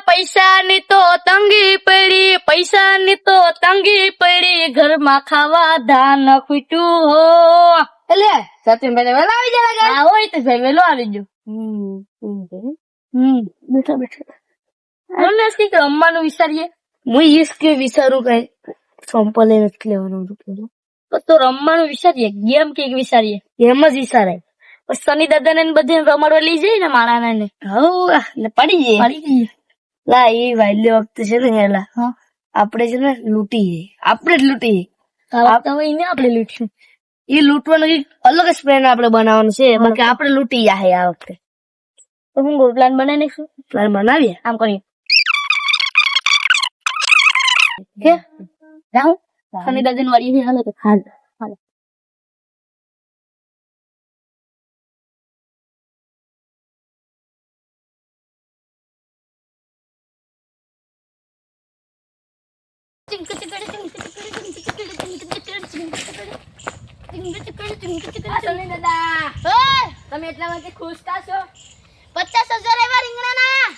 પૈસાની તો તંગી પડી, પૈસાની તો તંગી પડી, ઘરમાં ખાવા ધાન ખૂટ્યું હો. એટલે સચિનભાઈ વેલા આવી જાય. હા હોય તો ભાઈ વેલો આવી ગયો. બેઠા બેઠા મને કઈક રમવાનું વિચારીએ. હું ઈસ કે વિચારું કઈ સંપલે નથી લેવાનું હતું. તો રમવાનું વિચારીએ, ગેમ કઈક વિચારીએ. એમ જ વિચારાય. પછી શનિ દાદા ને બધે રમાડવા લઈ જાય ને માળાના ને. હવ પડી જઈએ. પડી ગઈ. લા એ વાયલી વખતે છે ને હેલા આપડે છે ને લૂંટી જઈએ. આપણે જ લૂંટી જઈએ. આપડે લૂટશું. એ લૂંટવાનું કઈક અલગ જ પ્લાન આપડે બનાવવાનું છે. બાકી આપડે લૂંટી જાય આ વખતે. તો હું પ્લાન બનાવી નાખશું. પ્લાન બનાવીએ. આમ કરીએ કે જાઉં શનિ દાદા વાળી હાલો તો હાલ હાલો. તમે એટલા માટે ખુશ થશો? 50,000 એવા રીંગણાના.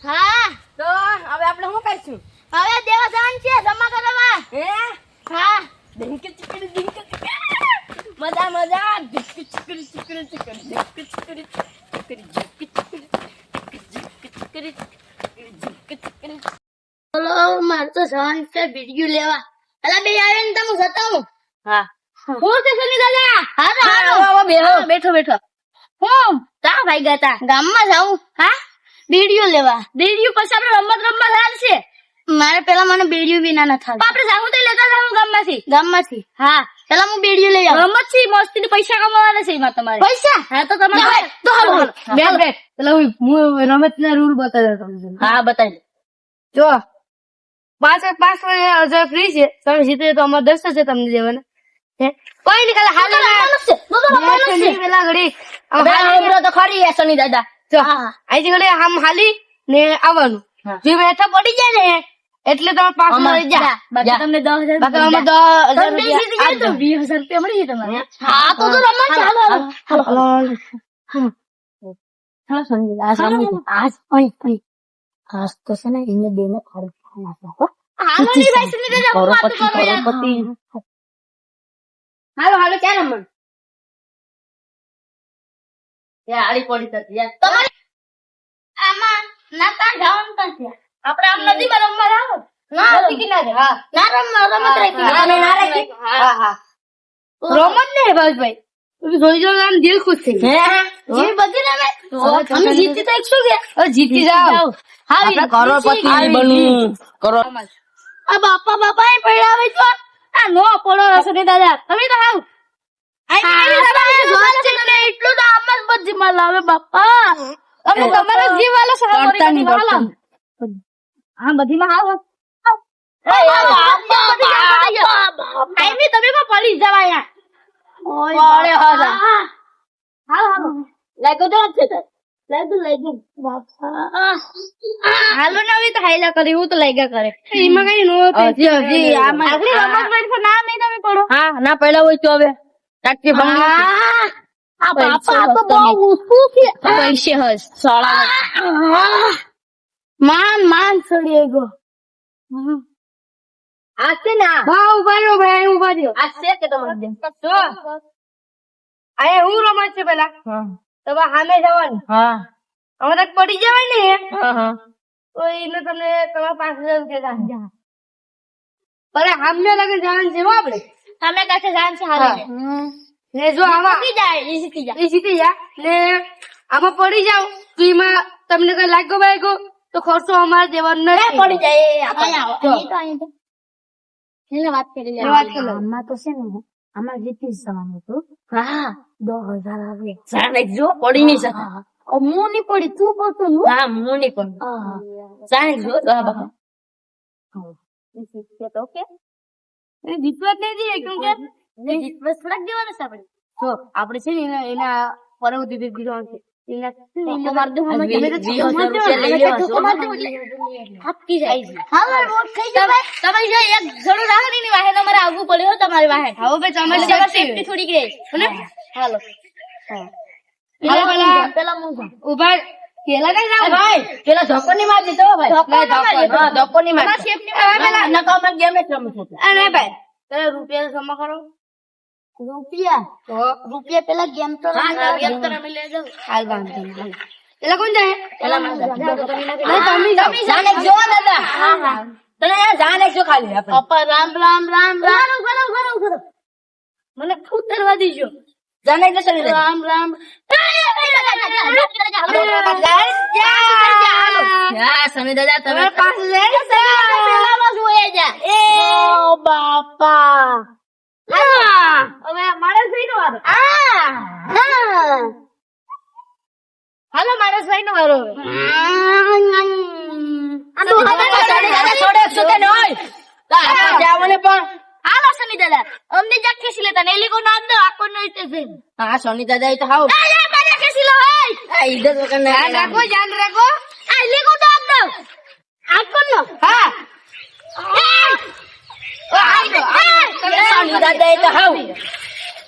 હા તો હવે આપણે શું કરીશું? હવે દેવા જવાનું છે જમા કરવા. હા મજા મજા. બોલો મારે તો જવાનું છે વિડીયો લેવા. અલા બે આવે ને તમે જતાવું. હા હું છે શનિ દાદા. હા બેઠો બેઠો. હું તા ભાઈ ગયા ગામમાં જાઉં. હા વિડીયો લેવા. વિડીયો પછી આપણે રમત રમવા ચાલશે. મારે પેલા મને બેડિયું વિના ન થાય. આપણે જાવું તો લેતા જાવું ગામમાંથી. હા પેલા હું બેડિયું લઈ આવું. રમત છે મસ્તી ની પૈસા કમાવાના છે એમાં તમારે. પૈસા? હા તો તમારે તો હાલો બેઠ પેલા હું રમત ના રૂલ બતાવી દઉં. હા બતાવી જો 5,000 ફ્રી છે. તમે જીતે તો અમારે 10 છે તમને દેવાના. કોઈ નહીં ખાલી હાલી પેલા ઘડી તો ખરી શનિ દાદા. જો અહીંથી ઘડી આમ હાલી ને આવવાનું. જે બેઠા પડી જાય ને એટલે તમે 5,000 જા. બાકી તમને 10,000 બાકી અમે 10,000 તો 20,000 રૂપિયા મળી જાય તમારે. હા તો રમત ચાલો હાલો સમજી આજ તો છે ને એને બેને હાલો ની ભાઈ શનિ દાદા હું વાત કરું. હાલો ક્યાં રમવાનું? આડી પડી થતી તમારે આમાં નાતા જવાનું નથી. આપણે આમ નદીમાં રમવા આવો. ના નદી કિનારે. હા ના રમત રાખી. હા રમત ને ભાઈ તમે જોઈ જો આમ દિલ ખુશ થઈ જાય. જે બધી રમે અમે જીતી તો 100 ગયા. જીતી જાઓ. હા કરોડપતિ બનવું. કરોડ આ બાપા એ પડાવે તો આ નો પડો શનિ દાદા. તમે તો હાવ એટલું તો આમ જ બધી માં લાવે બાપા. અમે તમારા જીવ વાળો સહાય. હા બધી માં હાવ. તમે પડી જવા યાર. હાલો ને હવે તો હાઈલા કરી હું તો લાગ્યા કરે એમાં કઈ નો ના નહીં તમે પડો. હા ના પડ્યા હોય તો હવે પૈસે હસ માન ચડી ગયો. આ છે ને ભાઈ ઉભા રહ્યો. આ છે કે તમારે અહીંયા હું રમત છે પેલા તો સામે જવાનું. હવે તક પડી જવાય ને તો એને તમને તમારા 5,000 રૂપિયા ભલે સામે લગે જવાનું છે આપડે. તમે કાছে જાન છે હાલે ને જો આમાં જીતી જાય ને આમાં પડી જાવ તો એમાં તમને કઈ લાગ્યો તો ખર્ચો અમારે દેવાનો નથી. પડી જાય એને વાત કરી આમાં તો છે ને આમાં જીતી જવાનું હતું. હા 10,000 આવે. જાણે જો પડી નહીં શકે. હું નહીં પડી તું પડતો. હા હું નહીં પડી. જાણે જો બાબા ઓકે જીતવા જ નહીં દઈએ કેમ કે જીતવા થોડાક દેવાના છે આપણે. જો આપડે છે ને એના પરવ દીધી દીધવાનું છે. આવવું પડ્યું તમારી વાહે. હવે તમારી થોડીક રહે. હાલો પેલા ઉભા કેલા કઈ જાવ ભાઈ પેલા ધોકો ની માર દીધો ભાઈ ધોકો ના મારજો. ધોકો ની માર તમારા શેફની માં પેલા નકા મને ગેમ જ રમું છું અરે ભાઈ તમે રૂપિયા જમા કરો રૂપિયા પેલા ગેમ તો ગેમ તો રમી લેજો હાલ બાંધો હાલ પેલા કોણ જાય પેલા માર તમે જાઓ જાને જો દાદા તને યાર જાને જો ખાલી આપણે પપ્પા રામ રામ રામ રામ મને ખુદ કરવા દીજો જાને જશે ને રામ રામ હા સમી દાદા તમે પાસે જાય પેલામાં જોયે જા ઓ બાપા હવે માણસભાઈ નો વારો હાલો માણસભાઈ નો વારો હાલો સની દાદા અમને જા ખેસી લેતા ને એલી કો નામ દો આકો નો ઇતે છે હા સોની દાદા એ તો હાવ અરે મને ખેસી લો હોય આ ઈધર વગર ધ્યાન રાખો ધ્યાન રાખો આ એલી કો નામ દો આકો નો હા સોની દાદા એ તો હાવ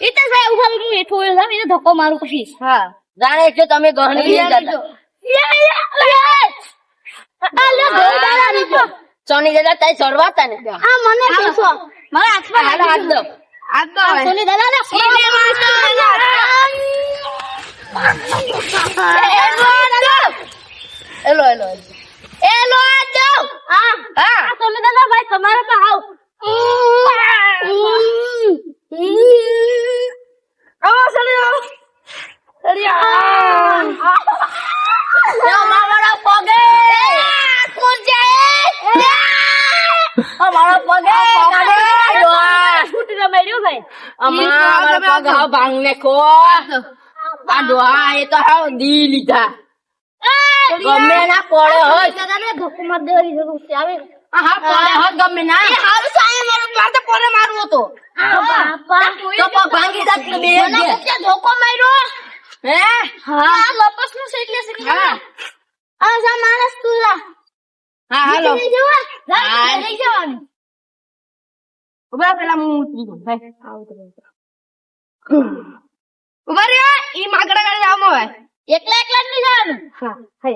ઇતે છે ઉભા હું એઠો હોય ને ધક્કો મારું પછી હા જાણે જો તમે ગહણી લઈ જતા સોની દાદા તાઈ સરવાતા ને આ મને ખેસો મારા હાથમાં હાલો હાથ દો આ તો હવે સોની દાદા ને એલો એલો એલો દો હા હા આ સોની દાદા ભાઈ તમારે તો આવ મારો પગે મારો પગે ફૂટી રમાડ્યું ભાઈ અમારો પગ હાવ ભાંગ ને ખો આ ડોહા એ તો હાવ દી લીધા ગમે ના પડે હોય દાદાને ધક્કો માર દેવાની જરૂર છે આવે હા પડે હોય ગમે ના હારું સાય મારું માથે પડે મારવો તો બાપા તો પગ ભાંગી જાત તો બે મને ત્યાં ધોકો માર્યો હે હા લપસ નું છે એટલે છે હા આ જા માણસ તું જા હા હાલો લઈ જવા હા. જા લઈ જવાનું ઉભા પેલા હું ઉતરી ગયો ભાઈ ઉભા રહ્યો ઈ માગડા ગાડી જાવ હવે એકલા એકલા જ નહીં જવાનું હા હે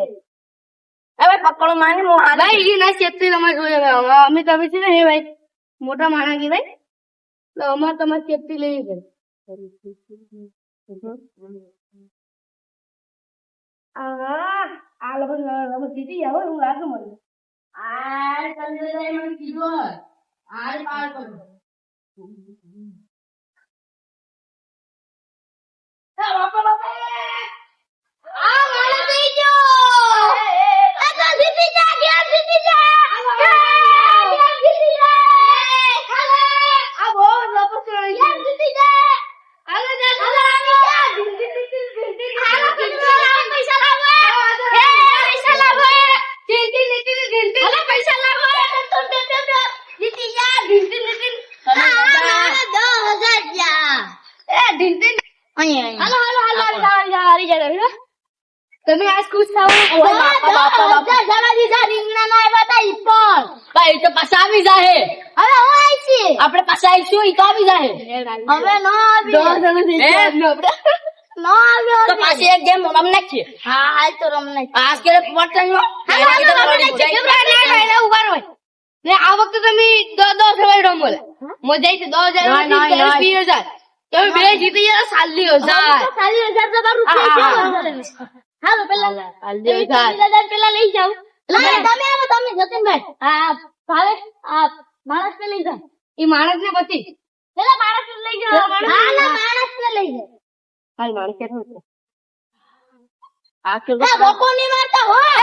હવે પકડો માને હું હાલ ભાઈ ઈ ના ચેતરી તમે જોઈએ હવે અમે તમે છે ને હે ભાઈ મોટા માણા કી ભાઈ તો અમાર તમારે ચેતરી લઈ ગઈ આ લોકો જીતી જાવ હું લાગે મને આ કંદરે મને કીધું આ પાર કરો આ માણસ થઈ ગયો આ તો જીતી જા ગયા જીતી જા ગયા જીતી જા હાલે આ બહુ લપસ રહી ગયા જીતી જા હાલો જા હાલે આવી જા હાલો પૈસા લાવો હે પૈસા લાવો હાલો પૈસા લાવો તો જીતી જા મારે 10,000 જા હાલો હાલો હાલો હારી જા તમે આજ ખુશ થાઓ ભાઈ ભાઈ તો પાછા આવી જાહે હવે હું આવી છી આપણે પાછા આવીશું ઈ તો આવી જાહે હવે નો આવ્યો નો આવ્યો તો પાછી એક ગેમ રમ નાખીએ હા હાલ તો રમને આજ કે પટન ઉભા રહો ને આ વખતે તમે 10,000 રમો મજા આવી 10,000 તમે બે જીતી ગયા સાલી 1000 ખાલી 1000 તો મારું હાલો પેલા પેલા લઈ જાવ તમે આવો તમે જતીનભાઈ હા ભાવે આ માણસ ને લઈ જાવ એ માણસ ને પછી પેલા માણસ ને લઈ જાવ હા ના માણસ ને લઈ જાવ હાલ માણસ કેટલું છે આ કે આ ધોકો ની મારતા હોય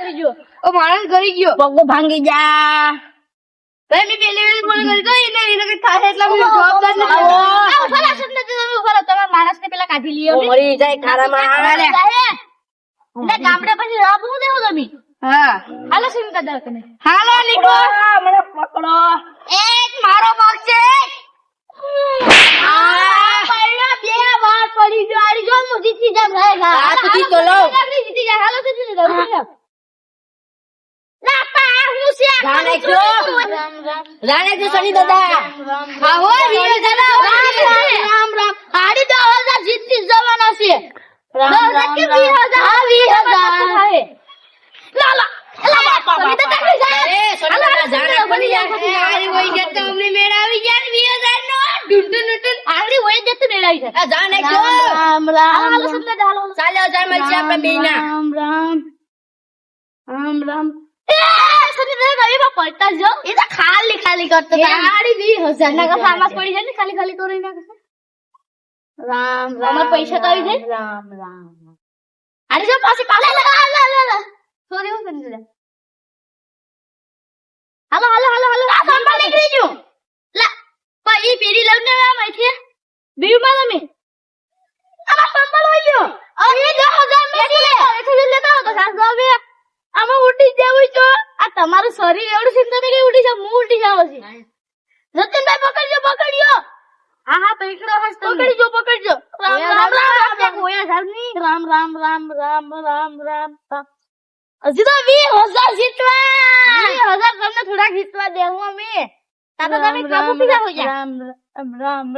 ઈ ઓ માણસ ગરી ગયો પગ ભાંગી જા તમે પેલી વેલી મને કરી ગઈ એને કઈ થાય એટલે હું જવાબદાર નથી ઉભા તમે ઉભા તમારા માણસ ને પેલા કાઢી લ્યો ઓ મરી જાય ખારામાં ગામડે પછી રાબવું દેવું તમે હા હાલો સિમ કદર તમે હાલો નીકો મને પકડો એક મારો પગ છે પડ્યો બે વાર પડી ગયો આડી જો હું જીતી જામ આ તો જીતો લો. જીતી જા હાલો જીતી જા ના પા હું છે જાણે સની દાદા હા હો વીર દાદા રામ રામ હાડી 10,000 જીતી જવાના છે રામ, 10,000 કે 20,000 હા 20,000 લા લા એલા બાપા અરે સની દાદા જાણે બની જાય આરી હોય છે તો અમને મેળાવી જાય ને 20,000 નો ઢૂંઢું ઢૂંઢું આગળી હોય જતું મેળાવી છે જાણે રામ હાલો સમજા હાલો ચાલે 1000 મળશે આપણે બેયના રામ રામ એ સની દાદા ગરીબા પડતા જો એ તો ખાલી કરતો આરી 20,000 ના કા ફાર્મસ પડી જાય ને ખાલી કરી નાખે રામ અમાર પૈસા તો આવી જાય રામ અરે જો પાછી લા સોરી હું કરી દે હાલો આ ફાર્મમાં નીકળી જો લા પાઈ પેરી લઈને આમ આથી બીજું માં તમે આ ફાર્મમાં લઈ ગયો અરે 10,000 મેં લેતા હો તો સાસ દો આમાં ઉડી જવું છો આ તમારું શરીર એવડું છે તમે કે ઉડી જાવ હું ઉડી જાવ છે રતનભાઈ પકડજો હા પકડો હસ પકડજો રામ હજી તો 20,000 જીતવા 20,000 તમને થોડા જીતવા દેવું અમે તાતો તમે કાબુ પીલા હો જા રામ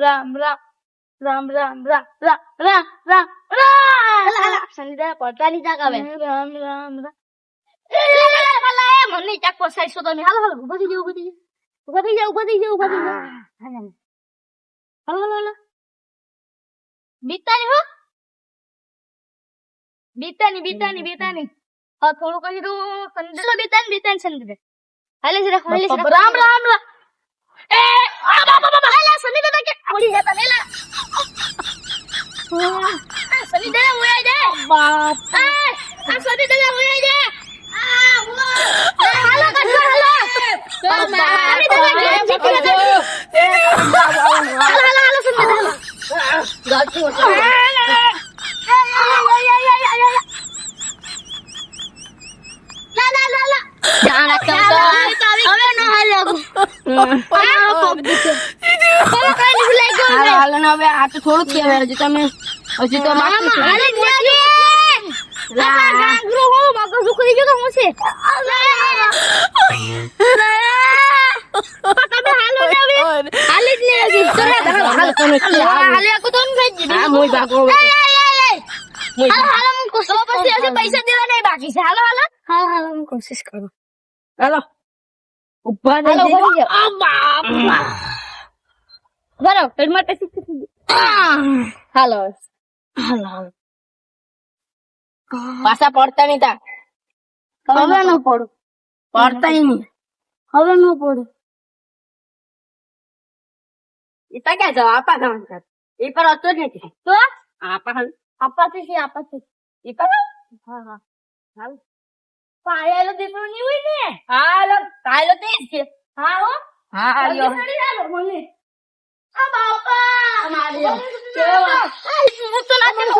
સંદા પડતાની જાગ આવે રામ મને ચાક પસાઈસો તમે હાલો ઉભા થઈ જાવ હાલો બીતાની હા થોડું કહી દઉં સંદેશો બીતાની સંદેશ હાલે છે રામ એ બાબા હાલા સની દાદા કે પડી જતા નેલા સની દાદા ઉયા જાય બાપ આ સની દાદા ઉયા જાય હાલો હાલો ને હવે આ તો થોડું કહેવાય હજી તમે હજી તો બાકી છે પૈસા દેવા નહીં બાકી છે હાલો હું કોશિશ કરું હાલો ઉભા થઈ બરો પેડમાં હાલો પાછા પડતા નહીં તા હવે ન પડું પડતા નહીં હવે ન પડું એ તો ક્યાં જાવ આપા જવાનું છે એ પર હતો જ નથી તો આપાથી એ પર હા પાયેલો દીકરો નહીં હોય ને હાલો કાયલો તે જ છે હા હો હા આવ્યો મને આ બાપા અમારી હું તો નથી